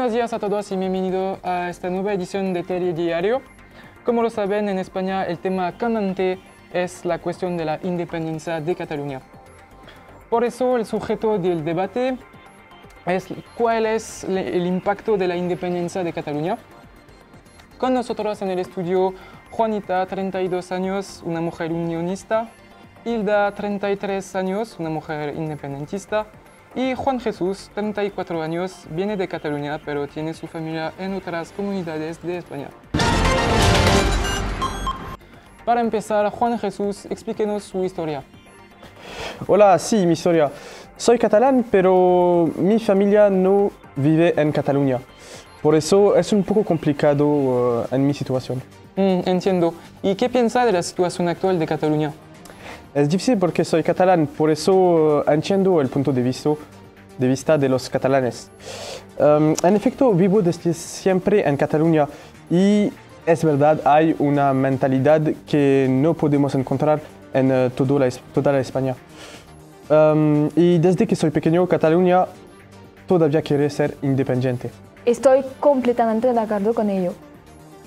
Buenos días a todos y bienvenidos a esta nueva edición de Telediario. Como lo saben, en España el tema candente es la cuestión de la independencia de Cataluña. Por eso el sujeto del debate es cuál es el impacto de la independencia de Cataluña. Con nosotros en el estudio Juanita, 32 años, una mujer unionista, Hilda, 33 años, una mujer independentista, y Juan Jesús, 34 años, viene de Cataluña, pero tiene su familia en otras comunidades de España. Para empezar, Juan Jesús, explíquenos su historia. Hola, sí, mi historia. Soy catalán, pero mi familia no vive en Cataluña. Por eso es un poco complicado en mi situación. Entiendo. ¿Y qué piensa de la situación actual de Cataluña? Es difícil porque soy catalán, por eso entiendo el punto de vista de los catalanes. En efecto, vivo desde siempre en Cataluña y es verdad, hay una mentalidad que no podemos encontrar en toda la España. Y desde que soy pequeño, Cataluña todavía quiere ser independiente. Estoy completamente de acuerdo con ello.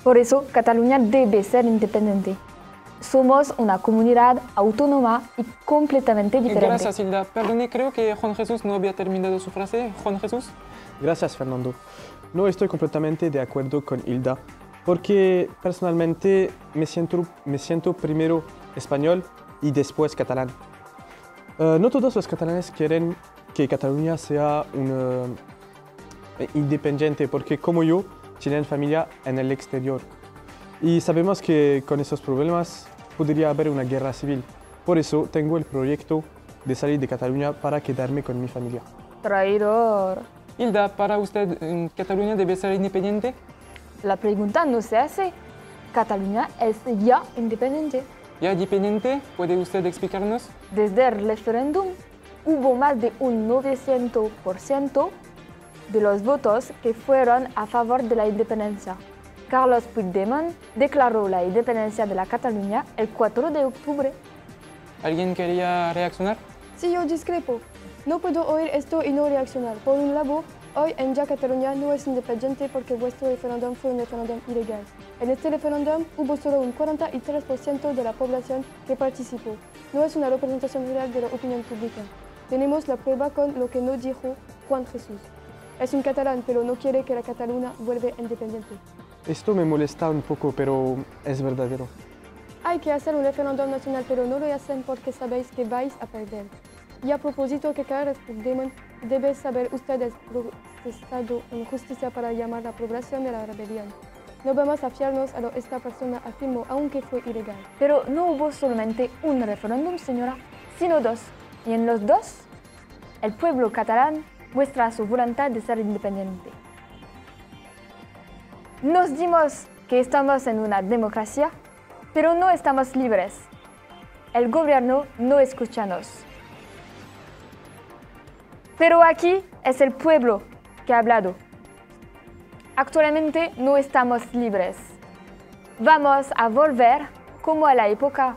Por eso, Cataluña debe ser independiente. Somos una comunidad autónoma y completamente diferente. Gracias, Hilda. Perdone, creo que Juan Jesús no había terminado su frase. Juan Jesús. Gracias, Fernando. No estoy completamente de acuerdo con Hilda, porque personalmente me siento primero español y después catalán. No todos los catalanes quieren que Cataluña sea independiente, porque como yo, tienen familia en el exterior. Y sabemos que con esos problemas podría haber una guerra civil. Por eso tengo el proyecto de salir de Cataluña para quedarme con mi familia. Traidor. Hilda, ¿para usted Cataluña debe ser independiente? La pregunta no se hace. Cataluña es ya independiente. ¿Ya independiente? ¿Puede usted explicarnos? Desde el referéndum hubo más de un 900% de los votos que fueron a favor de la independencia. Carlos Puigdemont declaró la independencia de la Cataluña el 4 de octubre. ¿Alguien quería reaccionar? Sí, yo discrepo. No puedo oír esto y no reaccionar. Por un lado, hoy en ya Cataluña no es independiente porque vuestro referéndum fue un referéndum ilegal. En este referéndum hubo solo un 43% de la población que participó. No es una representación real de la opinión pública. Tenemos la prueba con lo que nos dijo Juan Jesús. Es un catalán, pero no quiere que la Cataluña vuelva independiente. Esto me molesta un poco, pero es verdadero. Hay que hacer un referéndum nacional, pero no lo hacen porque sabéis que vais a perder. Y a propósito que Carlos Puigdemont debe saber ustedes protestado en justicia para llamar la población de la rebelión. No vamos a fiarnos a lo que esta persona afirmó, aunque fue ilegal. Pero no hubo solamente un referéndum, señora, sino dos. Y en los dos, el pueblo catalán muestra su voluntad de ser independiente. Nos dimos que estamos en una democracia, pero no estamos libres. El gobierno no escucha-nos. Pero aquí es el pueblo que ha hablado. Actualmente no estamos libres. Vamos a volver como a la época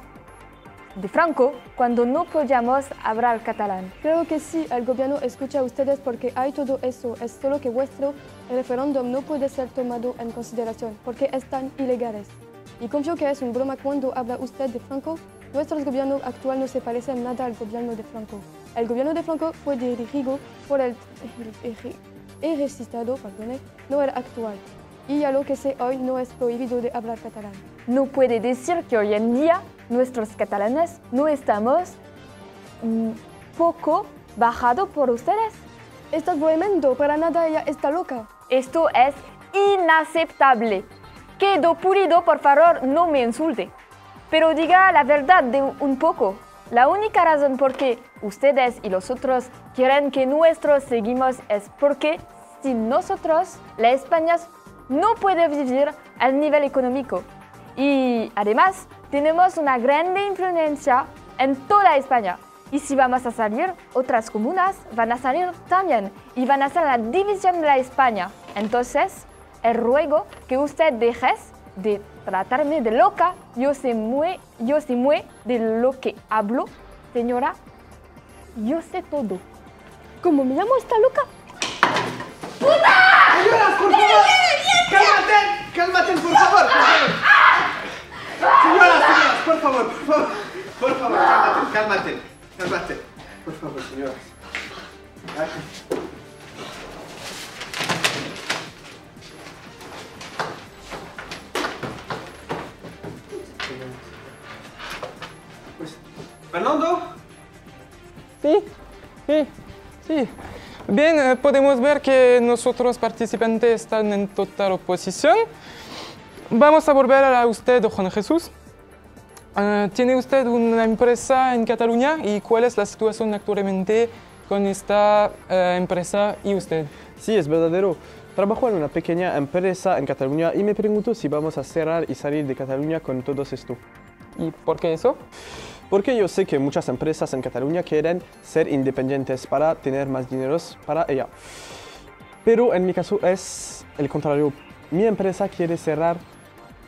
de Franco, cuando no podíamos hablar catalán. Creo que sí, el gobierno escucha a ustedes porque hay todo eso. Es solo que vuestro referéndum no puede ser tomado en consideración porque están ilegales. Y confío que es una broma cuando habla usted de Franco. Nuestro gobierno actual no se parece en nada al gobierno de Franco. El gobierno de Franco fue dirigido por el ejército, no el actual. Y a lo que sé hoy no es prohibido de hablar catalán. No puede decir que hoy en día nuestros catalanes no estamos poco bajados por ustedes. Estás bromeando, para nada ella está loca. Esto es inaceptable. Quedo pulido, por favor, no me insulte. Pero diga la verdad de un poco. La única razón por qué ustedes y los otros quieren que nosotros seguimos es porque sin nosotros, la España no puede vivir al nivel económico. Y además, tenemos una grande influencia en toda España. Y si vamos a salir, otras comunas van a salir también y van a hacer la división de la España. Entonces, ruego que usted dejes de tratarme de loca. Yo sé muy de lo que hablo, señora. Yo sé todo. ¿Cómo me llamo esta loca? ¡Puta! señoras. Pues, Fernando. Sí, sí, sí. Bien, podemos ver que nosotros participantes están en total oposición. Vamos a volver a usted, Juan Jesús. ¿Tiene usted una empresa en Cataluña y cuál es la situación actualmente con esta empresa y usted? Sí, es verdadero. Trabajo en una pequeña empresa en Cataluña y me pregunto si vamos a cerrar y salir de Cataluña con todo esto. ¿Y por qué eso? Porque yo sé que muchas empresas en Cataluña quieren ser independientes para tener más dinero para ella. Pero en mi caso es el contrario. Mi empresa quiere cerrar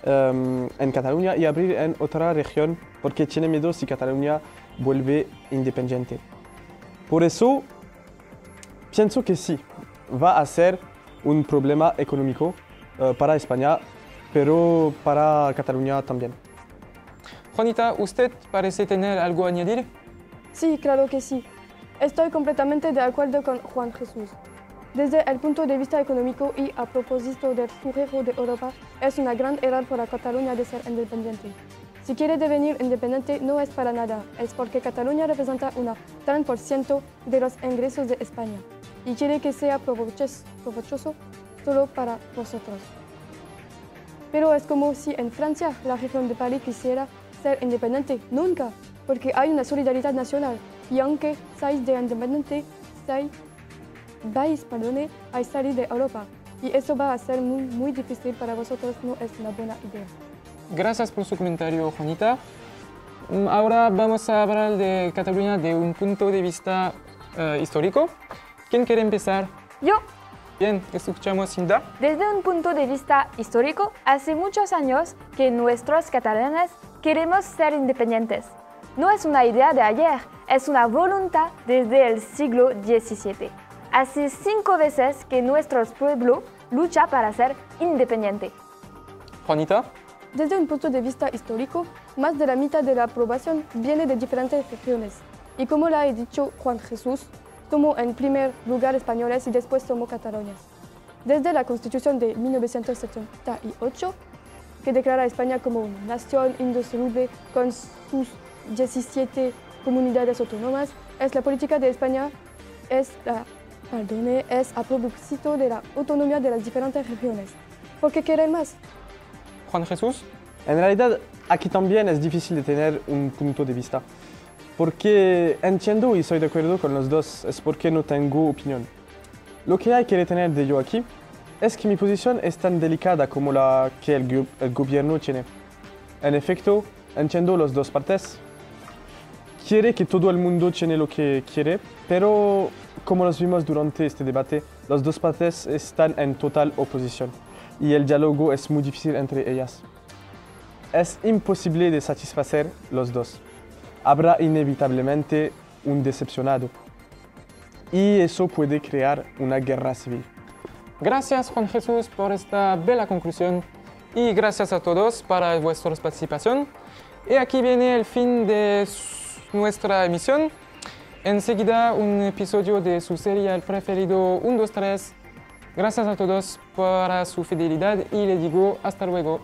en Cataluña y abrir en otra región porque tiene miedo si Cataluña vuelve independiente. Por eso pienso que sí, va a ser un problema económico para España, pero para Cataluña también. Juanita, ¿usted parece tener algo a añadir? Sí, claro que sí. Estoy completamente de acuerdo con Juan Jesús. Desde el punto de vista económico y a propósito del futuro de Europa, es una gran error para Cataluña de ser independiente. Si quiere devenir independiente no es para nada, es porque Cataluña representa un 30% de los ingresos de España y quiere que sea provechoso solo para vosotros. Pero es como si en Francia la región de París quisiera ser independiente, nunca, porque hay una solidaridad nacional y aunque seáis de independiente, vais a salir de Europa y eso va a ser muy difícil para vosotros, no es una buena idea. Gracias por su comentario, Juanita. Ahora vamos a hablar de Cataluña de un punto de vista histórico. ¿Quién quiere empezar? Yo, Bien, escuchamos Hilda. desde un punto de vista histórico, hace muchos años que nuestros catalanes queremos ser independientes. No es una idea de ayer, es una voluntad desde el siglo XVII. Hace 5 veces que nuestro pueblo lucha para ser independiente. Juanita. Desde un punto de vista histórico, más de la mitad de la población viene de diferentes regiones. Y como lo ha dicho Juan Jesús, tomó en primer lugar españoles y después tomó Cataluña. Desde la Constitución de 1978, que declara a España como una nación indisoluble con sus 17 comunidades autónomas, es la política de España es a propósito de la autonomía de las diferentes regiones. ¿Por qué quieren más? Juan Jesús. En realidad, aquí también es difícil de tener un punto de vista. Porque entiendo y estoy de acuerdo con los dos, es porque no tengo opinión. Lo que hay que retener de yo aquí es que mi posición es tan delicada como la que el gobierno tiene. En efecto, entiendo las dos partes. Quiere que todo el mundo tiene lo que quiere, pero como nos vimos durante este debate, las dos partes están en total oposición y el diálogo es muy difícil entre ellas. Es imposible de satisfacer los dos. Habrá inevitablemente un decepcionado y eso puede crear una guerra civil. Gracias, Juan Jesús, por esta bella conclusión y gracias a todos por vuestra participación. Y aquí viene el fin de nuestra emisión. Enseguida un episodio de su serial preferido 1, 2, 3. Gracias a todos por su fidelidad y les digo hasta luego.